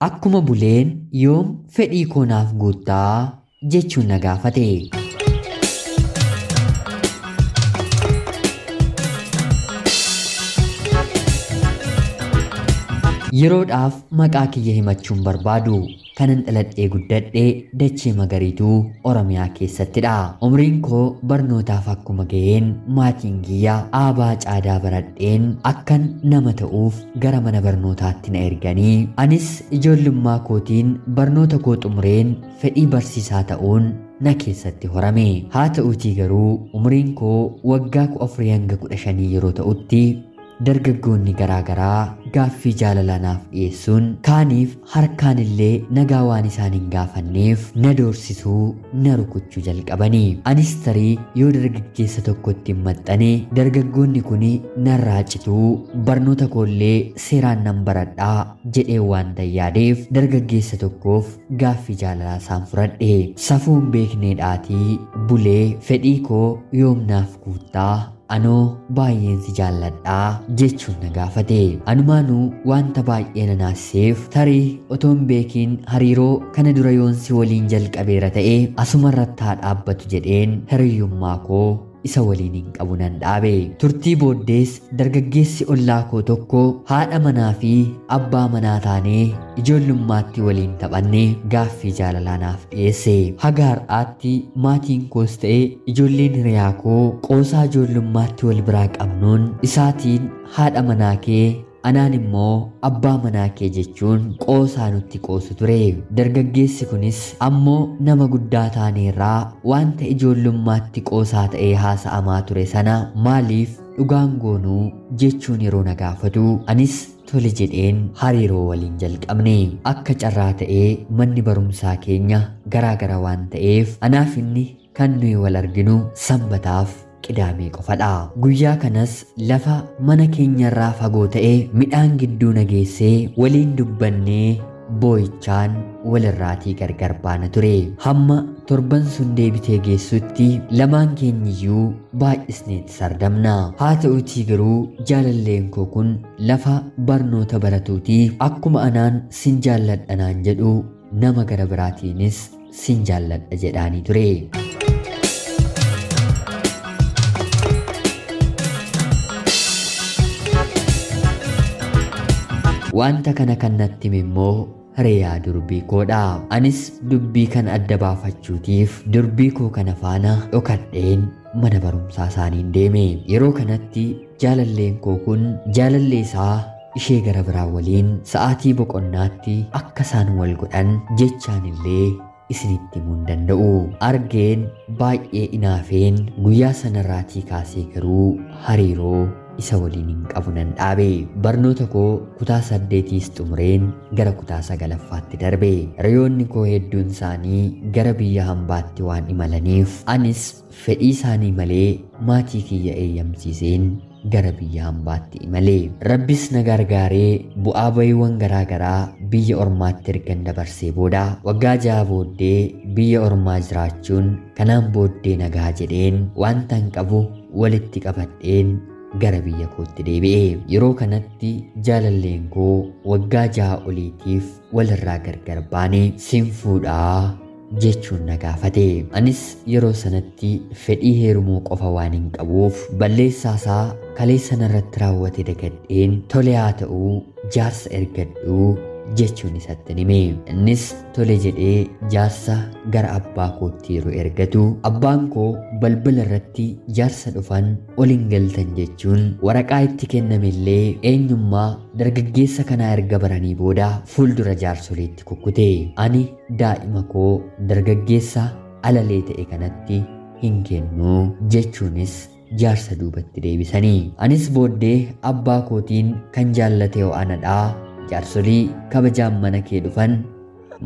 Akkuma buleen yoom fedhii koo naaf guuttaa jechuun na gaafate. Yeroodhaaf maqaa kiyya himachuun barbaadu. Kanan dhaladhee guddadhee dachee magariituu Oromiyaa keessattidha. Umriin koo barnootaaf akkuma ga'een maatiin kiyya aabaa caadaa baradheen akkan nama ta'uuf gara mana barnootaatti na erganii anis ijoollummaa kootiin barnoota koo xumureen fedhii barsiisaa ta'uun na keessatti horame. Haa ta'uutii garuu umriin koo waggaa 14 hanga 15 yeroo ta'utti dargaggoonni garaagaraa gaaffii jaalalaa naaf dhiyeessuun kaaniif harkaan illee nagaa waan isaan hin gaafanneef na doorsisuu na rukuchuu jalqabanii. Anis tarii yoo dargaggeessa tokkotti hin maxxane dargaggoonni kun narraa cituu barnoota koollee seeraan nan baradhaa jedhee waan yaadeef dargaggeessa tokkoof gaaffii jaalalaa isaan fudhadhe. Safuun beekneedhaatii bulee fedhii koo yoom naaf guuttaa anoo baay'een si jaalladhaa jechuun na gaafate. Anumaanuu wanta baay'ee na naasiseef tarii otoon beekiin hariiroo kana dura yoon si waliin jalqabeera ta'e asuma irratti haa dhaabbatu jedheen hiriyyummaa koo isa waliin hin qabu nan dhaabe. Turtii booddees dargaggeessi ollaa koo tokko haadha manaa fi abbaa manaa taanee ijoollummaatti waliin taphanne gaaffii jaalalaa naaf dhiyeesse. Haga har'aatti maatiin koos ta'e ijoolleen hiriyaa koo qoosaa ijoollummaatti wal biraa qabnuun isaatiin haadha manaa kee anaan immoo abbaa manaa kee jechuun qoosaa nutti qoosu ture. Dargaggeessi kunis ammoo nama guddaa taaneerraa wanta ijoollummaatti qoosaa ta'ee haasa'amaa ture sana maaliif dhugaan goonuu jechuun yeroo na gaafatu anis tole jedheen hariiroo waliin jalqabne. Akka carraa ta'ee manni barumsaa keenya garaagara waan ta'eef anaaf inni kan nuyi wal arginu sanbataaf qidaamee qofadha. Guyyaa kanas lafa mana keenyarraa fagoo ta'e midhaan gidduu nageessee waliin dubbannee boo'ichaan walirraatii gargar baana ture. Hamma torban sun deebitee geessutti lamaan keenyiyyuu baay'isneetti sardamna. Haa ta'uutii garuu jaalalleen koo kun lafa barnoota baratuutii akkuma anaan sin jaalladha naan jedhu nama gara biraatiinis sin jaalladha jedhaanii ture. Wanta kana kan natti hime immoo hiriyaa durbii koodha. Anis dubbii kan adda baafachuutiif durbii koo kana faana dhokadheen mana barumsaa isaaniin deeme. Yeroo kanatti jaalalleen koo kun jaalallee isaa ishee gara biraa waliin sa'aatii boqonnaatti akka isaan wal godhan jechaan illee isinitti himuu hin danda'u. Argeen baay'ee inaafeen guyyaa sanarraatii kaasee garuu hariiroo isa waliin hin qabu nan dhaabe. Barnoota koo kutaa 8 xumureen gara kutaa 9ffaatti darbe. Hiriyoonni koo hedduun isaanii gara biyya hambaatti waan imalaniif anis fedhii isaanii malee maatii kiyya eeyyamsiiseen gara biyya hambaatti imale. Rabbis na gargaaree bu'aa ba'iiwwan garaagaraa biyya ormaatti ergan dabarsee booda waggaa 6 booddee biyya ormaa jiraachuun kanaan booddee nagaa jedheen wanta hin qabu walitti qabadheen gara biyya kootti deebi'e. Yeroo kanatti jaalalleen koo waggaa 6 oliitiif walirraa gargar baane sin fuudhaa jechuun na gaafate. Anis yeroo sanatti fedhii heerumuu qofa waan hin qabuuf balleessaasaa kalee sanarratti raawwate dagadheen tole haa ta'uu jaarsa ergadhuu jechuun isatti hime. Innis tole jedhee jaarsa gara abbaa kootti yeroo ergatu abbaan koo balbala irratti jaarsa dhufan ol hin galtan jechuun waraqaa itti kennamellee eenyummaa dargaggeessa kanaa erga baranii booda fuuldura jaarsoleetti kukkute. Ani daa'ima koo dargaggeessa alalee ta'e kanatti hin kennu jechuunis jaarsa duubatti deebisanii. Anis booddee abbaa kootiin kan jaallate anadhaa jaarsolii kabajaan mana kee dhufan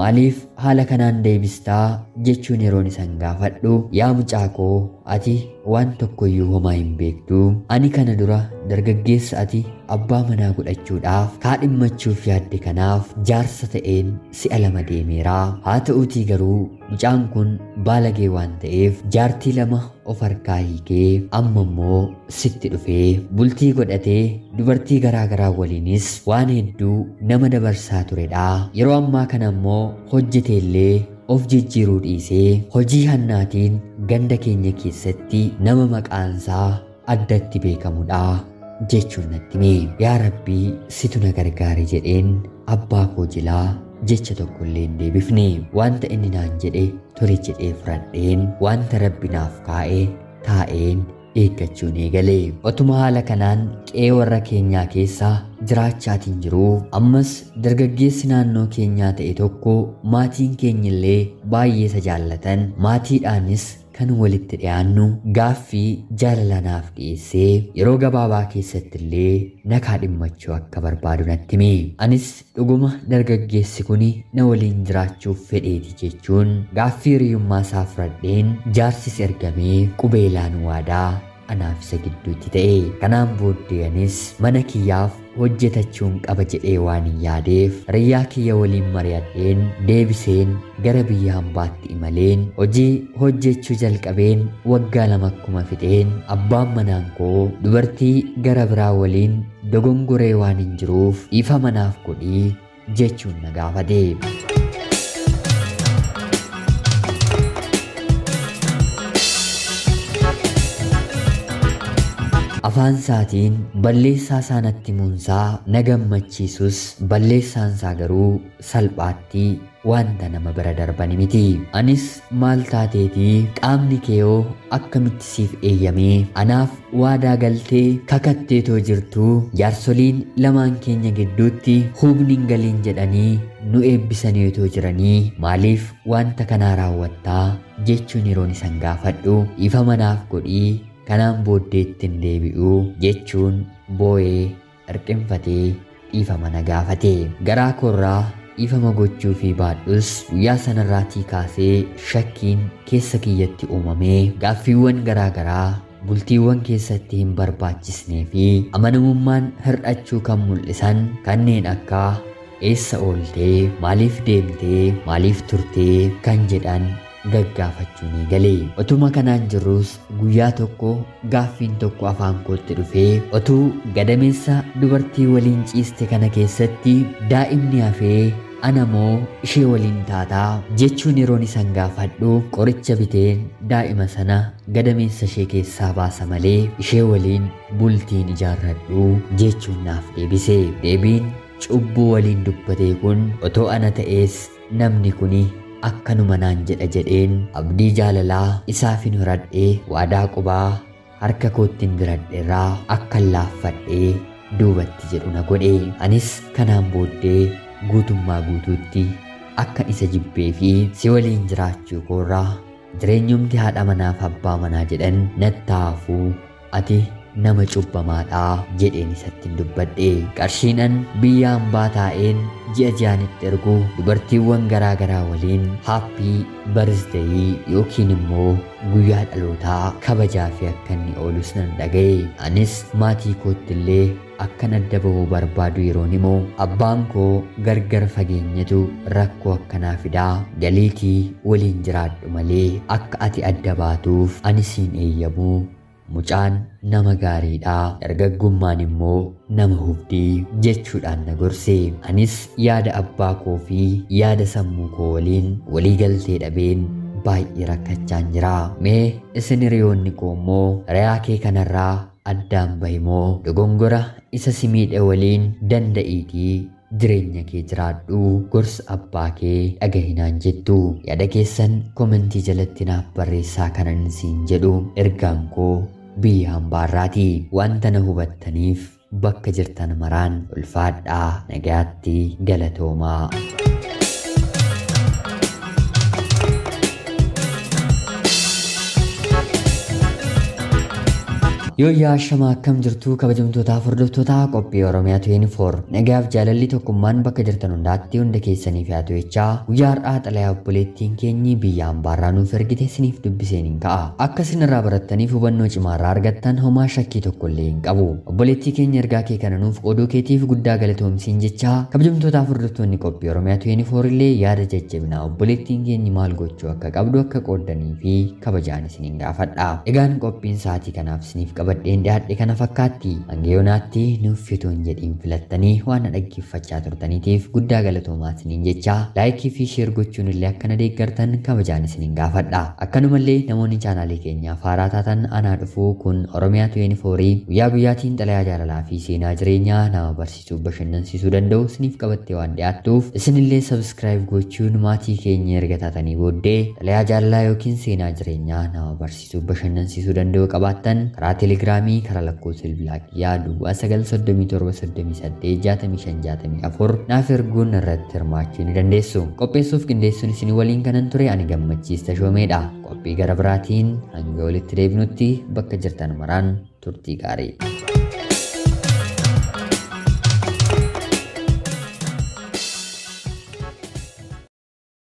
maaliif haala kanaan deebistaa jechuun yeroon isan gaafadhu yaa mucaa koo ati waan tokkoyyuu homaa hin beektu ani kana dura dargaggeessa ati abbaa manaa godhachuudhaaf kaadhimmachuuf yaadde kanaaf jaarsa ta'een si'a 2 deemeera haa ta'uutii garuu mucaan kun baalagee waan ta'eef jaartii 2 of harkaa hiikee amma immoo sitti dhufee bultii godhatee dubartii garaagaraa waliinis waan hedduu nama dabarsaa turedha yeroo ammaa kana immoo hojjeteellee of jijjiiruu dhiisee hojii hannaatiin ganda keenya keessatti nama maqaansaa addatti beekamudha jechuun natti hime yaa rabbii situ na gargaari jedheen abbaa koo jilaa jecha tokkollee hin deebifne wanta inni naan jedhe tole jedhee fudhadheen wanta rabbi naaf kaa'e taa'een eeggachuun eegale otuma haala kanaan qe'ee warra keenyaa keessaa jiraachaatiin jiru ammas dargaggeessi naannoo keenyaa ta'e tokko maatiin keenyillee baay'ee isa jaallatan maatiidhaanis kan walitti dhiyaannu gaaffii jaalala naaf dhiyeessee yeroo gabaabaa keessatti illee na kaadhimmachuu akka barbaadu natti hime anis dhuguma dargaggeessi kuni na waliin jiraachuuf fedheeti jechuun gaaffii hiriyummaa isaa fudhadheen jaarsis ergamee qubeelaan waadaa anaaf isa gidduutti ta'e kanaan booddeenis mana kiyyaaf hojjetachuun qaba jedhee waan hin yaadeef riyyaa kiyya waliin mari'adheen deebiseen gara biyya hambaatti imaleen hojii hojjechuu jalqabeen waggaa 2 akkuma fixeen abbaan manaan koo dubartii gara biraa waliin dogongoree waan hin jiruuf ifa manaaf godhii jechuun na gaafate. afaan isaatiin balleessaa isaanatti muunsaa na gammachiisus balleessaan isaa garuu salphaatti wanta nama bira darbani miti anis maal taateetii qaamni keeyoo akkamitti siif eeyyamee anaaf waadaa galtee kakatteetoo jirtuu jaarsoliin lamaan keenya gidduutti hubni hin galiin jedhanii nu eebbisaniitoo jiranii maaliif wanta kanaa raawwattaa jechuun yeroon isan gaafadhu ifa manaaf godhii kanaan booddeetti hin deebi'u jechuun boo'ee hirqinfatee dhiifama na gaafate garaa koorraa dhiifama gochuu fi baadhus guyyaa sanarraatii kaasee shakkiin keessa kiyyatti uumamee gaaffiiwwan garaagaraa bultiiwwan keessatti hin barbaachisnee fi amanamummaan hir'achuu kan mul'isan kanneen akka eessa ooltee maaliif deemtee maaliif turtee kan jedhan gaggaafachuun eegalee otuma kanaan jirrus guyyaa tokko gaaffiin tokko afaan kootti dhufee otuu gadameessa dubartii waliin ciiste kana keessatti daa'imni hafee anamoo ishee waliin taataa jechuun yeroon isan gaafadhu qoricha biteen daa'ima sana gadameessa ishee keessaa baasa malee ishee waliin bultiin ijaarradhu jechuun naaf deebise deebiin cubbuu waliin dubbatee kun otoo ana ta'ees namni kuni akkanuma naan jedha jedheen abdii jaalalaa isaaf hin horadhee waadaa qubaa harka koottiin biradheerraa akkan laaffadhee duubatti jedhu na godhe anis kanaan booddee guutummaa guutuutti akkan isa jibbee fi si waliin jiraachuu koorraa jireenyumti haadha manaaf abbaa manaa jedhan nattaafuu ati nama cubbamaadhaa jedheen isatti dubbadhe qarshiinan biyya hambaa taa'een ji'a ji'aanitti ergu dubartiiwwan garaagaraa waliin haappii barzdeeyii yookiin immoo guyyaa dhalootaa kabajaa fi akka inni oolus nan dhaga'e anis maatii koottillee akkan adda bahuu barbaadu yeroon immoo abbaan koo gargar fageenyatu rakkoo akkanaa fidaa galiitii waliin jiraadhu malee akka ati adda baatuuf ani siin eeyyamuu mucaan nama gaariidha dargaggummaan immoo nama hubdii jechuudhaan na gorse anis yaada abbaa koo fi yaada sammuu koo waliin walii galtee dhabeen baay'ee rakkachaan jira mee isin hiriyoonni koo immoo riyaa kee kanarraa addaan bahimoo dogongora isa si miidhe waliin danda'iitii jireenya kee jiraadhu gorsa abbaa kee dhagahinaan jettu yaada keessan komentii jalatti naaf barreessaa kanan siin jedhu ergaan koo biyya hambaarraati wanta na hubattaniif bakka jirtan maraan ulfaadhaa nagaatti galatoomaa. Yoo yaashama akkam jirtu kabajamtootaa hordoftoota qophii Oromiyaa 24 nagaaf jaalalli tokkummaan bakka jirtan hundaatti hunda keessaniif haa ta'u jechaa guyyaa har'aa xalayaa obboleettiin keenyi biyya ambaarraa nuuf ergite isiniif dubbiseen hin ka'a. Akka isin irraa barattaniif hubannoo cimaa irraa argattan homaa shakkii tokko illee hin qabu. Obboleettii keenya ergaa kee kana nuuf qooduu keetiif guddaa galatoomsiin jechaa kabajamtootaa hordoftoonni qophii Oromiyaa 24 illee yaada jajjabinaa obboleettiin keenyi maal gochuu akka qabdu akka qooddanii fi kabajaan isiniin gaafadha. Egaan qophiin sa'aatii kanaaf isiniif qabadheen dhiyaadhe kana fakkaatti hanga yoonaatti nuuf fituun jedhiin filattanii waan dhaggeeffachaa turtaniitiif guddaa galatoomaa isiniin jechaa laayikii fi sheer gochuun illee akka na deeggartan kabajaan isiniin gaafadha. Akkanumallee namoonni chaanaalii keenyaaf haaraa taatan anaa dhufuu kun Oromiyaa 24 guyyaa guyyaatiin xalayaa jaalalaa fi seenaa jireenyaa nama barsiisuu bashannansiisuu danda'u isiniif qabattee waan dhiyaattuuf isinillee sabskiraayib gochuun maatii keenya erga taatanii booddee xalayaa jaalalaa yookiin seenaa jireenyaa nama barsiisuu bashannansiisuu danda'u qabaattan karaa teelegiraamii karaa lakkoofsa bilbilaa kiyyaa duwwaa 937386564 naaf erguun irratti hirmaachuu ni dandeessu. Qopheessuuf qindeessuun isin waliin kanan ture ani gammachiista shoomeedha. Qophii gara biraatiin hanga walitti deebinutti bakka jirtan maraan turtii gaarii.